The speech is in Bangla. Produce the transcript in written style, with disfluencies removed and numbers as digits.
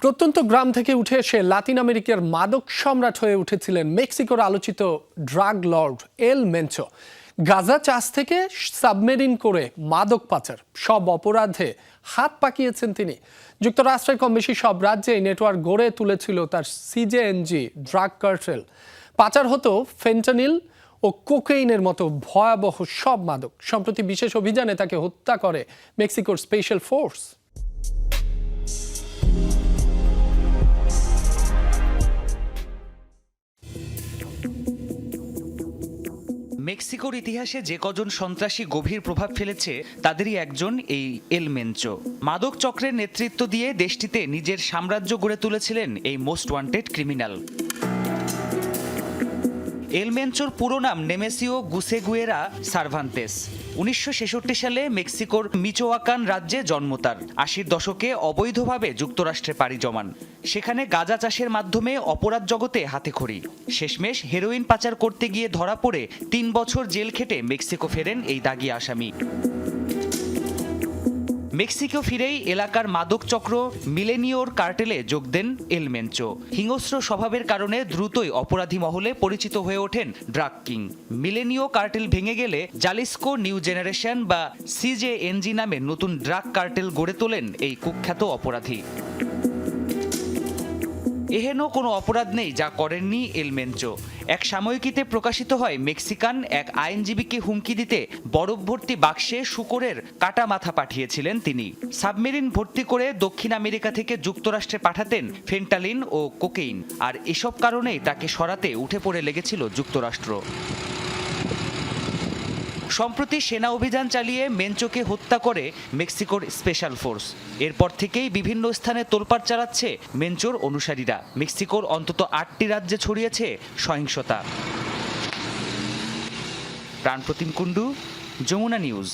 প্রত্যন্ত গ্রাম থেকে উঠে এসে লাতিন আমেরিকার মাদক সম্রাট হয়ে উঠেছিলেন মেক্সিকোর আলোচিত drug Lord El Mencho. Gaza চাষ থেকে সাবমেরিন করে মাদক পাচার সব অপরাধে হাত পাকিয়েছেন তিনি। যুক্তরাষ্ট্রের কম বেশি সব রাজ্যে এই নেটওয়ার্ক গড়ে তুলেছিল তার সিজেএনজি ড্রাগ কার্টেল। পাচার হতো ফেন্টানিল ও কোকেইনের মতো ভয়াবহ সব মাদক। সম্প্রতি বিশেষ অভিযানে তাকে হত্যা করে মেক্সিকোর স্পেশাল ফোর্স। মেক্সিকোর ইতিহাসে যে কজন সন্ত্রাসী গভীর প্রভাব ফেলেছে তাদেরই একজন এই এল মেনচো। মাদক চক্রের নেতৃত্ব দিয়ে দেশটিতে নিজের সাম্রাজ্য গড়ে তুলেছিলেন এই মোস্ট ওয়ান্টেড ক্রিমিনাল। এল মেনচোর পুরো নাম নেমেসিও গুসেগুয়েরা সার্ভান্তেস। 1966 সালে মেক্সিকোর মিচোয়াকান রাজ্যে জন্ম তার। 80-র দশকে অবৈধভাবে যুক্তরাষ্ট্রে পাড়ি জমান। সেখানে গাঁজা চাষের মাধ্যমে অপরাধ জগতে হাতেখড়ি। শেষমেশ হেরোইন পাচার করতে গিয়ে ধরা পড়ে 3 বছর জেল খেটে মেক্সিকো ফেরেন এই দাগি আসামি। মেক্সিকো ফিরেই এলাকার মাদক চক্র মিলেনিওর কার্টেলে যোগ দেন এল মেনচো। হিংস্র স্বভাবের কারণে দ্রুতই অপরাধী মহলে পরিচিত হয়ে ওঠেন ড্রাগ কিং। মিলেনিও কার্টেল ভেঙে গেলে জালিস্কো নিউ জেনারেশন বা সিজেএনজি নামে নতুন ড্রাগ কার্টেল গড়ে তোলেন এই কুখ্যাত অপরাধী। এহেন কোনো অপরাধ নেই যা করেননি এল মেনচো। এক সাময়িকীতে প্রকাশিত হয় মেক্সিকান এক আইনজীবীকে হুমকি দিতে বরফ ভর্তি বাক্সে শূকরের কাটা মাথা পাঠিয়েছিলেন তিনি। সাবমেরিন ভর্তি করে দক্ষিণ আমেরিকা থেকে যুক্তরাষ্ট্রে পাঠাতেন ফেন্টালিন ও কোকেইন। আর এসব কারণেই তাকে সরাতে উঠে পড়ে লেগেছিল যুক্তরাষ্ট্র। সম্প্রতি সেনা অভিযান চালিয়ে মেনচোকে হত্যা করে মেক্সিকোর স্পেশাল ফোর্স। এরপর থেকেই বিভিন্ন স্থানে তোলপাড় চালাচ্ছে মেনচোর অনুসারীরা। মেক্সিকোর অন্তত 8টি রাজ্যে ছড়িয়েছে সহিংসতা। প্রাণপ্রতিম কুণ্ডু, যমুনা নিউজ।